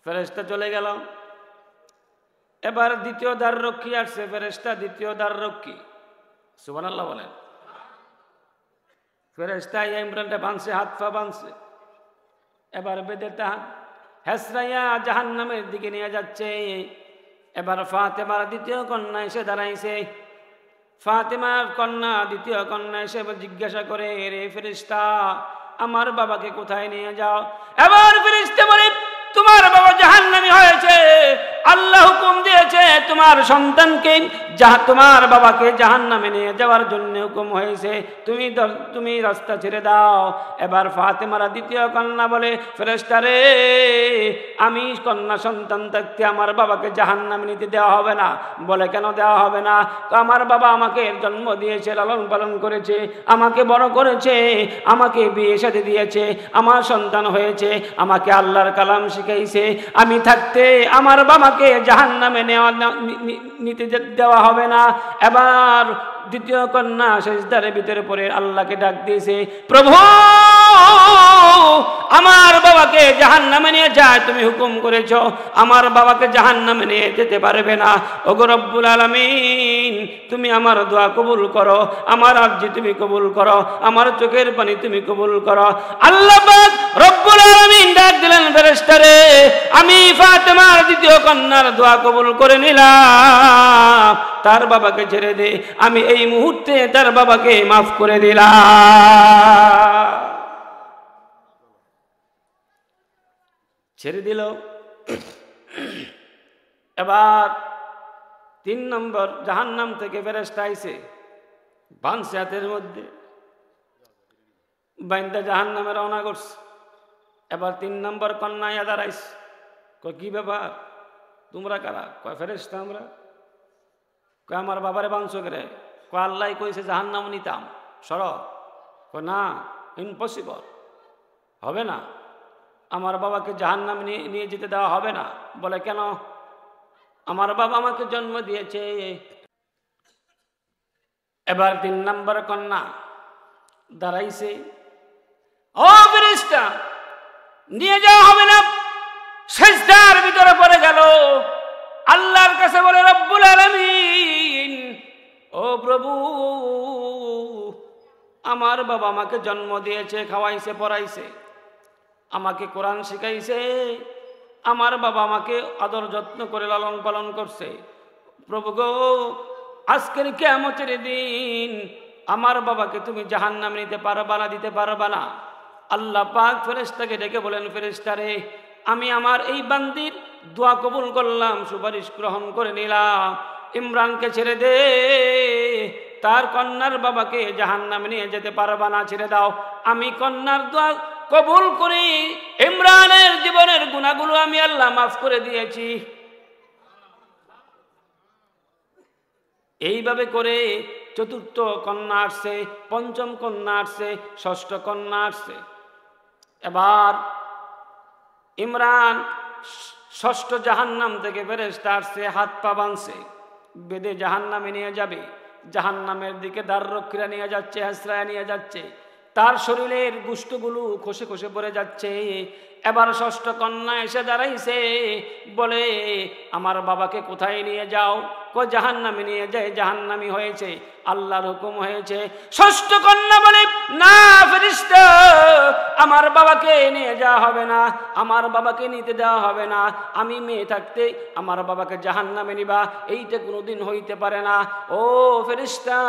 ফেরেশতা চলে গেল। এবার দ্বিতীয় দ্বার রক্ষী আসছে। ফেরেশতা দ্বিতীয় দ্বার রক্ষী। সুবহানাল্লাহ বলেন। ফেরেশতা ইমরানটা বাঁধছে, হাত পা বাঁধছে। এবার বেঁধে তা হেসরাইয়া জাহান্নামের দিকে নিয়ে যাচ্ছে। এবার ফাতেমার দ্বিতীয় কন্যা এসে দাঁড়াইছে। ফাতেমার কন্যা দ্বিতীয় কন্যা এসে জিজ্ঞাসা করে, রে ফেরেশতা, আমার বাবাকে কোথায় নিয়ে যাও? এবার ফেরেশতা বলে, তোমার বাবা জাহান্নামী হয়েছে, আল্লাহ হুকুম দিয়েছে তোমার সন্তানকে তোমার বাবাকে জাহান্নামে নিয়ে যাওয়ার জন্য হুকুম হয়েছে, তুমি রাস্তা ছেড়ে দাও। এবার ফাতেমারা দ্বিতীয় কন্যা বলে, ফেরেশতারে আমি কন্যা সন্তান থাকতে আমার বাবাকে জাহান্নামে নিতে দেওয়া হবে না। বলে কেন দেওয়া হবে না? আমার বাবা আমাকে জন্ম দিয়েছে, লালন পালন করেছে, আমাকে বড় করেছে, আমাকে বিয়ে শাদী দিয়েছে, আমার সন্তান হয়েছে, আমাকে আল্লাহর কালাম শিখাইছে, আমি থাকতে আমার বাবাকে জাহান্নামে নিতে দেওয়া হবে না। এবার দ্বিতীয় কন্যা সিজদার ভিতরে পড়ে আল্লাহকে ডাক দিয়েছে, প্রভু আমার বাবাকে জাহান্নামে নিয়ে যায়, তুমি হুকুম করেছো আমার বাবাকে জাহান্নামে নিয়ে যেতে পারবে না। ওগো রব্বুল আলামিন তুমি আমার দোয়া কবুল করো, আমার আরজি তুমি কবুল করো, আমার চোখের পানি তুমি কবুল করো। আল্লাহ পাক রব্বুল আলামিন ডাক দিলেন, ফেরেশতারে আমি ফাতেমার দ্বিতীয় কন্যার দোয়া কবুল করে নিলাম, তার বাবাকে ছেড়ে দে, আমি এই মুহূর্তে তার বাবাকে মাফ করে দিলাম। ছেড়ে দিল। এবার 3 নম্বর জাহান্নাম থেকে ফেরেশতা আইছে, বাঁধছে হাতের মধ্যে, বাইন্দা জাহান্নামে রওনা করছে। এবার 3 নম্বর কন্যা দাঁড়াইছে, কি ব্যাপার তোমরা কারা? কয় ফেরেশতা আমরা। কয় আমার বাবারে বাঁধছো করে? কয় আল্লাহ কইছে জাহান্নাম নিতাম, সর। কয় না, ইম্পসিবল, হবে না, আমার বাবাকে জাহান্নামে নিয়ে যেতে দেওয়া হবে না। বলে কেন? আমার বাবা আমাকে জন্ম দিয়েছে। এবার 3 নম্বর কন্যা দাঁড়াইছে, ও ফেরেশতা নিয়ে যাওয়া হবে না। সিজদার ভিতরে পড়ে গেল, আল্লাহর কাছে বলে, রব্বুল আলামিন ও প্রভু আমার বাবা আমাকে জন্ম দিয়েছে, খাওয়াইছে, পড়াইছে, আমাকে কোরআন শিখাইছে, আমার বাবা আমাকে আদর যত্ন করে লালন পালন করছে। প্রভু গো আজকের কিয়ামতের দিন আমার বাবাকে তুমি জাহান্নামে নিতে পারবা না, দিতে পারবা না। আল্লাহ পাক ফেরেশতাকে ডেকে বলেন, ফেরেশতারে আমি আমার এই বান্দির দোয়া কবুল করলাম, সুপারিশ গ্রহণ করে নিলাম, ইমরানকে ছেড়ে দে, তার কন্যার বাবাকে জাহান্নামে নিয়ে যেতে পারবা না, ছেড়ে দাও। আমি কন্যার দোয়া কবুল করি, ইমরানের জীবনের গুনাহগুলো আমি আল্লাহ মাফ করে দিয়েছি। এইভাবে করে 4র্থ কন্যা আসছে, 5ম কন্যা আসছে, 6ষ্ঠ কন্যা আসছে। এবার ইমরান 6ষ্ঠ জাহান্নাম থেকে ফেরেশতা আসছে, হাত পা বাঁধছে, বেঁধে জাহান্নামে নিয়ে যাবে। জাহান্নামের দিকে দ্বাররক্ষীরা নিয়ে যাচ্ছে, আশ্রয় নিয়ে যাচ্ছে, তার শরীরের গোশতগুলো খসে খসে পড়ে যাচ্ছে। এবার 6ষ্ঠ কন্যা এসে দাঁড়াইছে, বলে আমার বাবাকে কোথায় নিয়ে যাও? কই জাহান্নামে নিয়ে যায়, জাহান্নামী হয়েছে, আল্লাহর হুকুম হয়েছে। 6ষ্ঠ কন্যা বলে, না ফেরেশতা আমার বাবাকে নিয়ে যাওয়া হবে না, আমার বাবাকে নিতে দেওয়া হবে না, আমি মেয়ে থাকতে আমার বাবাকে জাহান্নামে নিবা, এইটা কোনোদিন হইতে পারে না। ও ফেরেশতা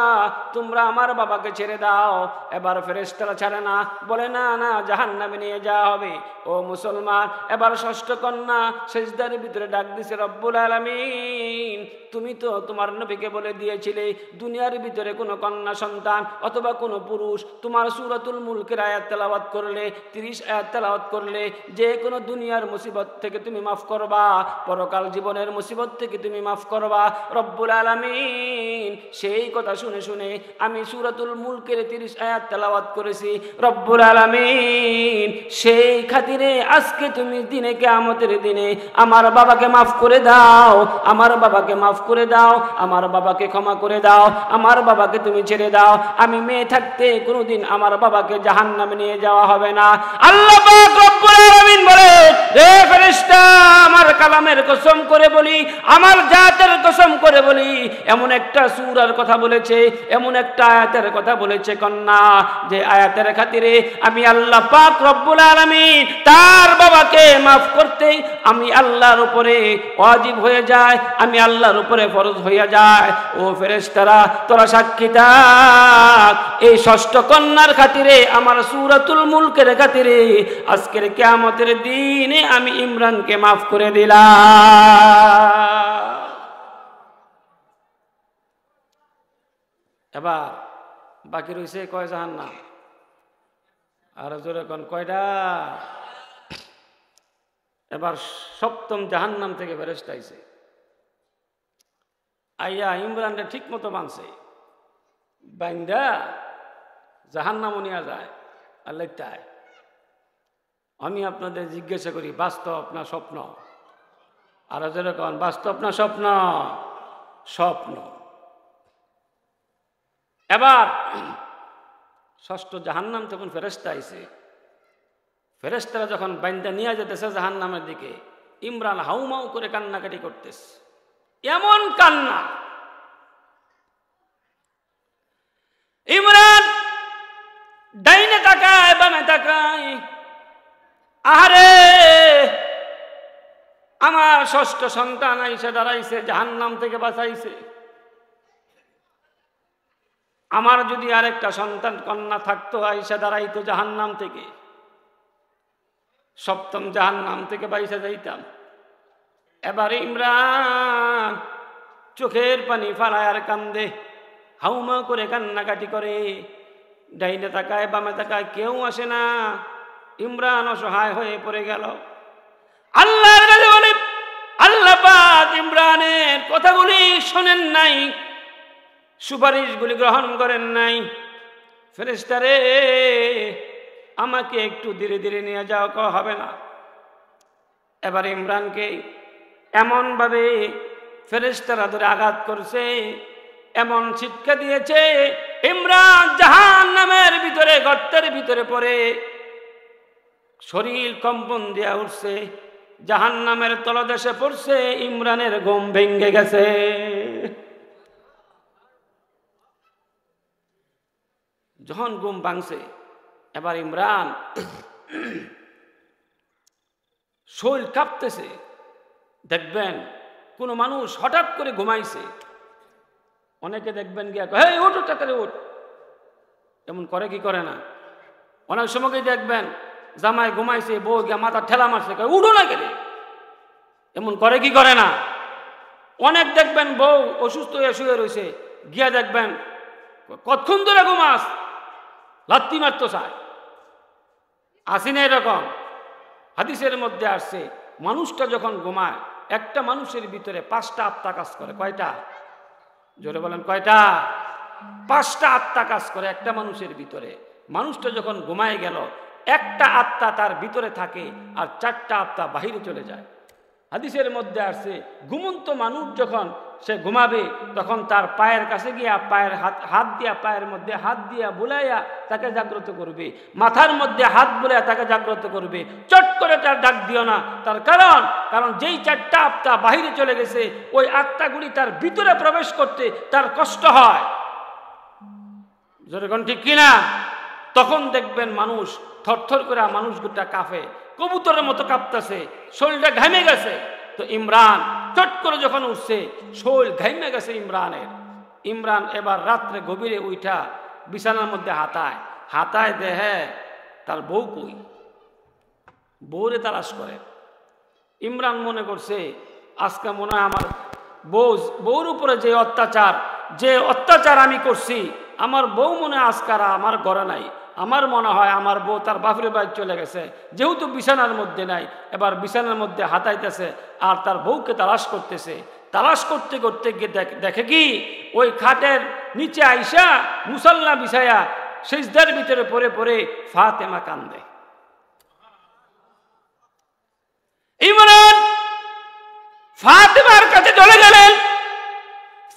তোমরা আমার বাবাকে ছেড়ে দাও। এবার ফেরেশতারা ছাড়ে না, বলে না না জাহান্নামে নিয়ে যাওয়া হবে। ও মুসলমান, এবার 6ষ্ঠ কন্যা সিজদার ভিতরে ডাক দিছে, রব্বুল আলামিন তুমি তো তোমার নবীকে বলে দিয়েছিলে দুনিয়ার ভিতরে কোনো কন্যা সন্তান অথবা কোনো পুরুষ তোমার সূরাতুল মুলকের আয়াত তেলাওয়াত করলে, 30 আয়াত তেলাওয়াত করলে যে কোনো দুনিয়ার মুসিবত থেকে তুমি মাফ করবা, পরকাল জীবনের মুসিবত থেকে তুমি মাফ করবা। রব্বুল আলামিন সেই কথা শুনে শুনে আমি সূরাতুল মুলকের 30 আয়াত তেলাওয়াত করেছি। রব্বুল আলামিন সেই খাতিরে আজকে তুমি দিনে কিয়ামতের দিনে আমার বাবাকে মাফ করে দাও, আমার বাবাকে মাফ করে দাও, আমার বাবাকে ক্ষমা করে দাও, আমার বাবাকে তুমি ছেড়ে দাও। আমি মেয়ে থাকতে কোনোদিন আমার বাবাকে জাহান্নামে নিয়ে যাওয়া হবে না। আল্লাহ পাক রব্বুল আলামিন বলে, হে ফেরেশতা আমার কালামের কসম করে বলি, আমার জাতের কসম করে বলি, এমন একটা সূরার কথা বলেছে, এমন একটা আয়াতের কথা বলেছে কন্যা, যে আয়াতের খাতিরে আমি আল্লাহ পাক রব্বুল আলামিন তার বাবাকে মাফ করতে আমি আল্লাহর উপরে ওয়াজিব হয়ে যায়, আমি আল্লাহর উপরে ফরজ হয়ে যায়। ও ফেরেশতারা তোরা সাক্ষী থাক, এই 6ষ্ঠ কন্যার খাতিরে আমার সূরাতুল মুলকের খাতিরে আজকের কিয়ামতের দিনে আমি ইমরানকে মাফ করে দিলাম। এবার বাকি রয়েছে কয় জাহান্নাম? আর জোরে কোন কয়টা? এবার সপ্তম জাহান্নাম থেকে ফেরেশতা আইছে, আইয়া ইমরানকে ঠিক মতো বানছে, বান্দা জাহান্নামও নিয়ে যায়। আল্লাহ তাই আমি আপনাদের জিজ্ঞাসা করি, বাস্তব না স্বপ্ন? আর যেরকম বাস্তব না স্বপ্ন? স্বপ্ন। এবার ষষ্ঠ জাহান্নাম তখন ফেরেশতা আইছে। ফেরেশতারা যখন বান্দা নিয়ে যেতেছে জাহান্নামের দিকে, ইমরান হাউমাউ করে কান্নাকাটি করতেছে। এমন কান্না, ইমরান ডাইনে তাকায় বামে তাকায়, আরে আমার ষষ্ঠ সন্তান আইসা দাঁড়াইছে, জাহান্নাম থেকে বাঁচাইছে। আমার যদি আরেকটা সন্তান কন্যা থাকতো, আইসা দাঁড়াইতো জাহান্নাম থেকে, সপ্তম জাহান্নাম থেকে বাইসা যাইতাম। এবার ইমরান চোখের পানি ফালায় আর কান্দে, হাউমা করে কান্নাকাটি করে। ডাইনে তাকায় বামে তাকায়, কেউ আসে না। ইমরান অসহায় হয়ে পড়ে গেল। আল্লাহর কাছে বলে, আল্লাহ পাক ইমরানের কথাগুলি শোনেন নাই, সুপারিশগুলি গ্রহণ করেন নাই। ফেরেশতারে আমাকে একটু ধীরে ধীরে নিয়ে যাও, হবে না। এবার ইমরানকে এমনভাবে ফেরেশতারা ধরে আঘাত করছে, এমন শিক্ষা দিয়েছে, ইমরান জাহান্নামের ভিতরে গর্তের ভিতরে পড়ে শরীর কম্পন দিয়া উঠছে, জাহান্নামের তলদেশে পড়ছে। ইমরানের ঘুম ভেঙে গেছে। যখন ঘুম ভাঙছে, এবার ইমরান শরীর কাঁপতেছে। দেখবেন কোনো মানুষ হঠাৎ করে ঘুমাইছে, অনেকে দেখবেন গিয়া হে ওঠ তাড়াতাড়ি ওঠ, এমন করে কি করে না? অনেক সময় দেখবেন জামাই ঘুমাইছে, বউ গিয়া মাথা ঠেলা মারছে, উঠো না কেন, এমন করে কি করে না? অনেক দেখবেন বউ অসুস্থ হয়ে শুয়ে রয়েছে, গিয়া দেখবেন কতক্ষণ ধরে ঘুমাস, লাত্তি মারতো চায়। আসি না এরকম? হাদিসের মধ্যে আসছে, মানুষটা যখন ঘুমায়, একটা মানুষের ভিতরে 5টা আত্মা কাজ করে। কয়টা? জোরে বলেন কয়টা? 5টা আত্মা কাজ করে একটা মানুষের ভিতরে। মানুষটা যখন ঘুমায় গেল, একটা আত্মা তার ভিতরে থাকে আর 4টা আত্মা বাহিরে চলে যায়। হাদিসের মধ্যে আসছে, ঘুমন্ত মানুষ যখন সে ঘুমাবে, তখন তার পায়ের কাছে গিয়া পায়ের হাত দিয়া পায়ের মধ্যে হাত দিয়া বুলাইয়া তাকে জাগ্রত করবে, মাথার মধ্যে হাত বুলাইয়া তাকে জাগ্রত করবে। চট করে তার ডাক দিও না, তার কারণ যেই 4টা আত্মা বাহিরে চলে গেছে, ওই আত্মাগুলি তার ভিতরে প্রবেশ করতে তার কষ্ট হয়। যখন ঠিক কিনা? তখন দেখবেন মানুষ থরথর করে মানুষগুলা কাঁপে, কবুতরের মতো কাঁপতেছে, শরীরটা ঘামে গেছে। তো ইমরান চট করে যখন উঠছে, শরীর ঘামে গেছে ইমরানের। ইমরান এবার রাত্রে গভীরে উঠা বিছানার মধ্যে হাতায় দেহে তার বউ কই, বউরে তালাশ করে। ইমরান মনে করছে আজকে মনে হয় আমার বউর উপরে যে অত্যাচার আমি করছি, আমার বউ মনে হয় আজকারা আমার ঘরে নাই। আমার মনে হয় আমার বউ তার বাপের বাড়ি চলে গেছে, যেহেতু বিছানার মধ্যে নাই। এবার বিছানার মধ্যে হাতাইতেছে আর তার বউকে তালাশ করতেছে। তালাশ করতে করতে গিয়ে দেখে কি, ওই খাটের নিচে আইসা মুসল্লা বিছায়া সিজদার ভিতরে পড়ে পড়ে ফাতেমা কান্দে। ইমরান ফাতেমার কাছে চলে গেলেন।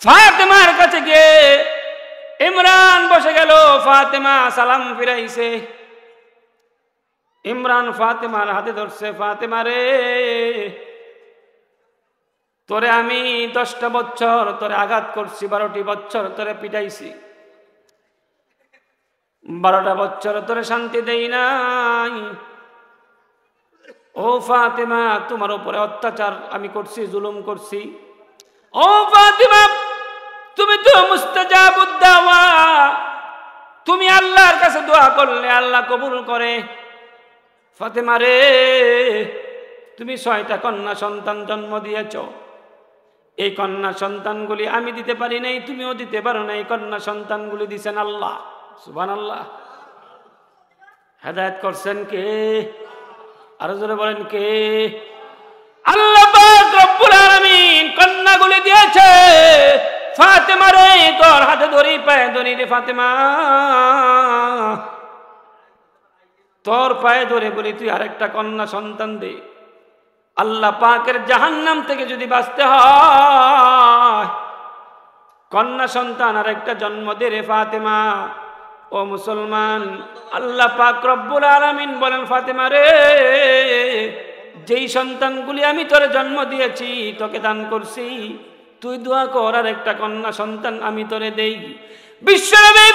ফাতেমার কাছে গিয়ে ইমরান বসে গেল। ফাতেমা সালাম ফিরাইছে। ইমরান ফাতেমার হাতে ধরছে, ফাতেমা রে, তোরে আমি 10টা বছর তোরে আঘাত করছি, 12টি বছর তোরে পিটাইছি, 12টা বছর তোরে শান্তি দেই নাই। ও ফাতেমা, তোমার উপরে অত্যাচার আমি করছি, জুলুম করছি। ও ফাতেমা, তুমি তো মুস্তাজাবুদ দাওয়া, তুমি আল্লাহর কাছে দোয়া করলে আল্লাহ কবুল করে। ফাতেমা রে, তুমি 6টা কন্যা সন্তান জন্ম দিয়েছ। এই কন্যা সন্তানগুলি আমি দিতে পারি নাই, তুমিও দিতে পারো না। এই কন্যা সন্তানগুলি দিছেন আল্লাহ। সুবহানাল্লাহ। হেদায়েত করছেন কে? আরো জোরে বলেন কে? আল্লাহ পাক রব্বুল আলামিন কন্যাগুলি দিয়েছে। ফাতেমা রে, তোর হাতে ধরি পায়ে ধরি রে ফাতেমা, তোর পায়ে ধরে বলি তুই আরেকটা কন্যা সন্তান দে। আল্লাহ পাকের জাহান্নাম থেকে যদি বাঁচতে হয়, কন্যা সন্তান আরেকটা জন্ম দে রে ফাতেমা। ও মুসলমান, আল্লাহ পাক রব্বুল আলামিন বলেন, ফাতেমা রে, যেই সন্তানগুলি আমি তোরে জন্ম দিয়েছি, তোকে দান করছি, তুই দোয়া কর আর একটা কন্যা সন্তান আমি তোরে দেই। বিশ্বনবী